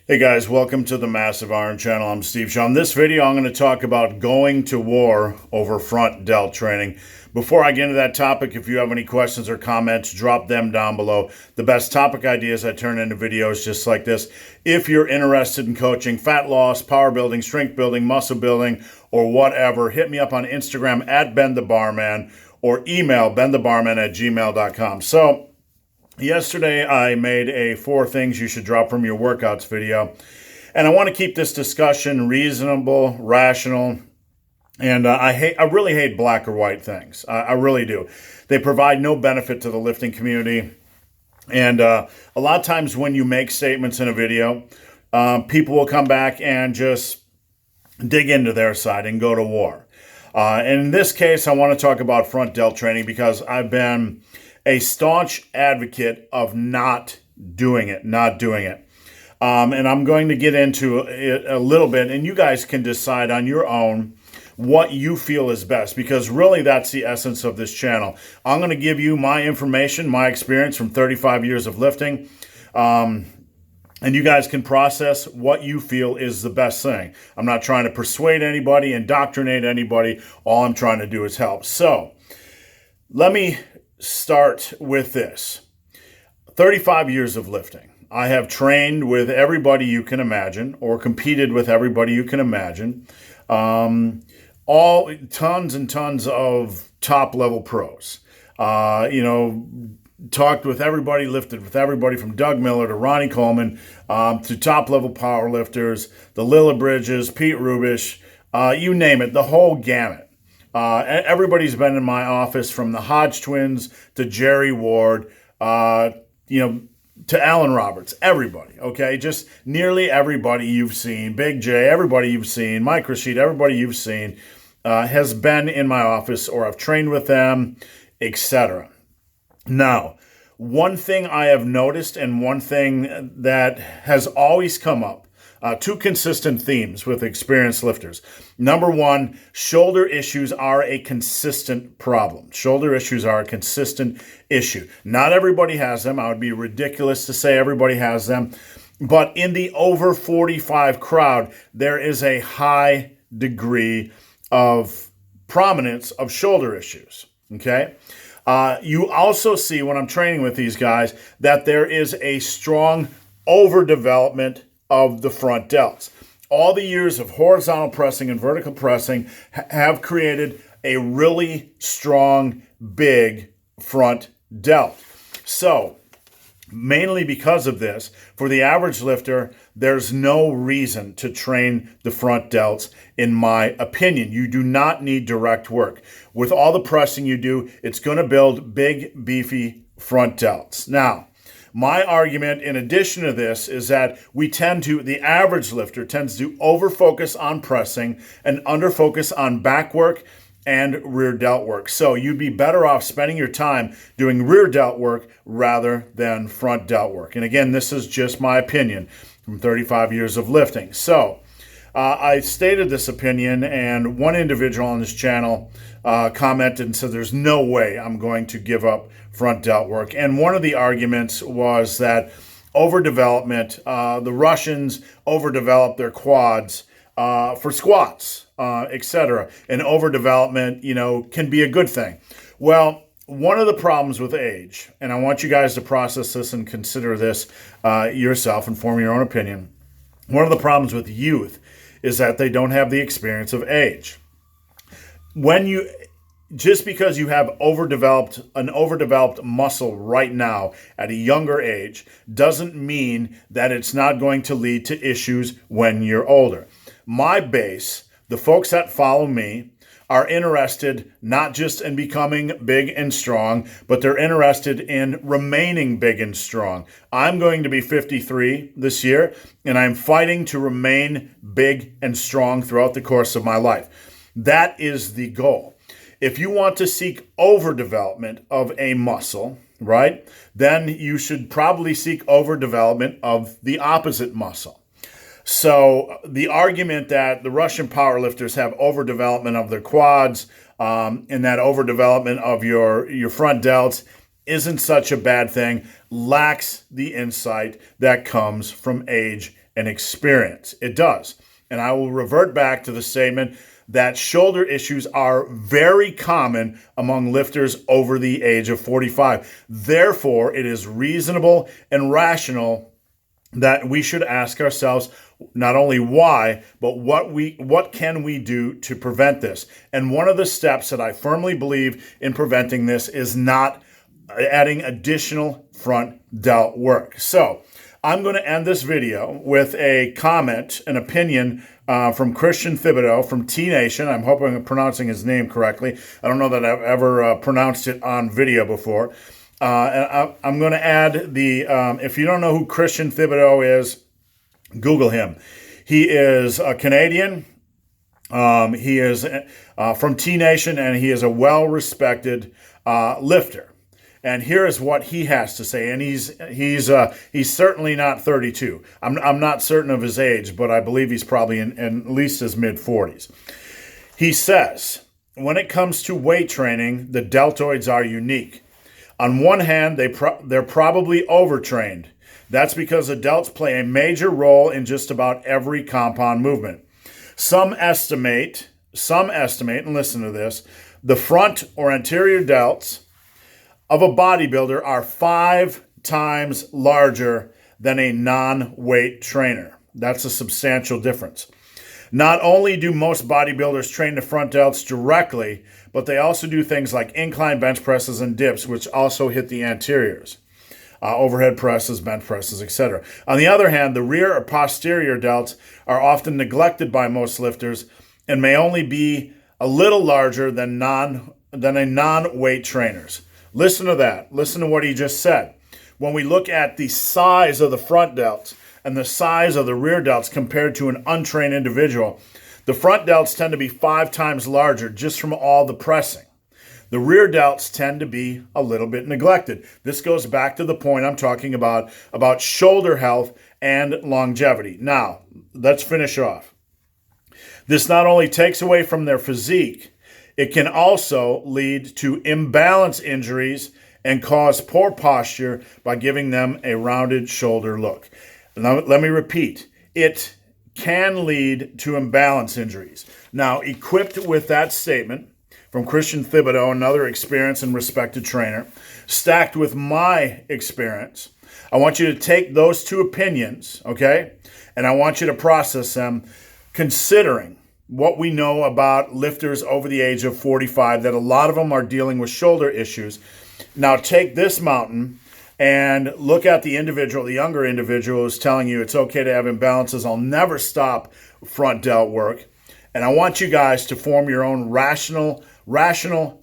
Hey guys, welcome to the Massive Iron Channel. I'm Steve Shaw. In this video, I'm going to talk about going to war over front delt training. Before I get into that topic, if you have any questions or comments, drop them down below. The best topic ideas I turn into videos just like this. If you're interested in coaching fat loss, power building, strength building, muscle building, or whatever, hit me up on Instagram at BenTheBarman or email benthebarman@gmail.com. So, yesterday, I made a 4 things you should drop from your workouts video. And I want to keep this discussion reasonable, rational, and I really hate black or white things. I really do. They provide no benefit to the lifting community. And a lot of times when you make statements in a video, people will come back and just dig into their side and go to war. And in this case, I want to talk about front delt training because I've been a staunch advocate of not doing it. And I'm going to get into it a little bit, and you guys can decide on your own what you feel is best, because really that's the essence of this channel. I'm going to give you my information, my experience from 35 years of lifting, and you guys can process what you feel is the best thing. I'm not trying to persuade anybody, indoctrinate anybody. All I'm trying to do is help. So let me start with this. 35 years of lifting. I have trained with everybody you can imagine, or competed with everybody you can imagine. All tons and tons of top level pros. Talked with everybody, lifted with everybody from Doug Miller to Ronnie Coleman, to top level power lifters, the Lilla Bridges, Pete Rubish, you name it, the whole gamut. Everybody's been in my office, from the Hodge twins to Jerry Ward, to Alan Roberts, everybody, okay? Just nearly everybody you've seen, Big J, everybody you've seen, Mike Rashid, everybody you've seen has been in my office, or I've trained with them, etc. Now, one thing I have noticed, and one thing that has always come up, 2 consistent themes with experienced lifters. Number 1, shoulder issues are a consistent problem. Shoulder issues are a consistent issue. Not everybody has them. I would be ridiculous to say everybody has them. But in the over 45 crowd, there is a high degree of prominence of shoulder issues. Okay? You also see, when I'm training with these guys, that there is a strong overdevelopment of the front delts. All the years of horizontal pressing and vertical pressing have created a really strong, big front delt. So, mainly because of this, for the average lifter, there's no reason to train the front delts, in my opinion. You do not need direct work. With all the pressing you do, it's going to build big, beefy front delts. Now, my argument in addition to this is that the average lifter tends to over-focus on pressing and under-focus on back work and rear delt work. So you'd be better off spending your time doing rear delt work rather than front delt work. And again, this is just my opinion from 35 years of lifting. So I stated this opinion, and one individual on this channel commented and said, there's no way I'm going to give up front delt work. And one of the arguments was that overdevelopment, the Russians overdeveloped their quads for squats, etc. And overdevelopment, can be a good thing. Well, one of the problems with age, and I want you guys to process this and consider this yourself and form your own opinion. One of the problems with youth is that they don't have the experience of age. Just because you have an overdeveloped muscle right now at a younger age doesn't mean that it's not going to lead to issues when you're older. My base, the folks that follow me, are interested not just in becoming big and strong, but they're interested in remaining big and strong. I'm going to be 53 this year, and I'm fighting to remain big and strong throughout the course of my life. That is the goal. If you want to seek overdevelopment of a muscle, right, then you should probably seek overdevelopment of the opposite muscle. So the argument that the Russian powerlifters have overdevelopment of their quads and that overdevelopment of your front delts isn't such a bad thing, lacks the insight that comes from age and experience. It does. And I will revert back to the statement that shoulder issues are very common among lifters over the age of 45. Therefore, it is reasonable and rational that we should ask ourselves not only why, but what can we do to prevent this? And one of the steps that I firmly believe in preventing this is not adding additional front delt work. So I'm going to end this video with a comment, an opinion from Christian Thibodeau from T Nation. I'm hoping I'm pronouncing his name correctly. I don't know that I've ever pronounced it on video before. And I'm going to add the, if you don't know who Christian Thibodeau is, Google him. He is a Canadian. He is from T Nation, and he is a well-respected lifter. And here is what he has to say. And he's certainly not 32. I'm not certain of his age, but I believe he's probably in at least his mid-40s. He says, when it comes to weight training, the deltoids are unique. On one hand, they're probably overtrained. That's because the delts play a major role in just about every compound movement. Some estimate, and listen to this, the front or anterior delts of a bodybuilder are 5 times larger than a non-weight trainer. That's a substantial difference. Not only do most bodybuilders train the front delts directly, but they also do things like incline bench presses and dips, which also hit the anteriors. Overhead presses, bench presses, etc. On the other hand, the rear or posterior delts are often neglected by most lifters and may only be a little larger than a non-weight trainers. Listen to that. Listen to what he just said. When we look at the size of the front delts and the size of the rear delts compared to an untrained individual, the front delts tend to be 5 times larger just from all the pressing. The rear delts tend to be a little bit neglected. This goes back to the point I'm talking about shoulder health and longevity. Now, let's finish off. This not only takes away from their physique, it can also lead to imbalance injuries and cause poor posture by giving them a rounded shoulder look. Now, let me repeat. It can lead to imbalance injuries. Now, equipped with that statement from Christian Thibodeau, another experienced and respected trainer, stacked with my experience, I want you to take those two opinions, okay? And I want you to process them considering what we know about lifters over the age of 45, that a lot of them are dealing with shoulder issues. Now take this mountain and look at the individual, the younger individual who's telling you it's okay to have imbalances. I'll never stop front delt work. And I want you guys to form your own rational,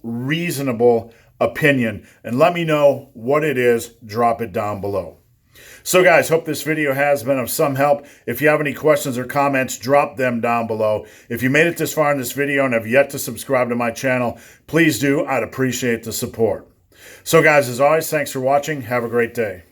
reasonable opinion. And let me know what it is. Drop it down below. So guys, hope this video has been of some help. If you have any questions or comments, drop them down below. If you made it this far in this video and have yet to subscribe to my channel, please do. I'd appreciate the support. So guys, as always, thanks for watching. Have a great day.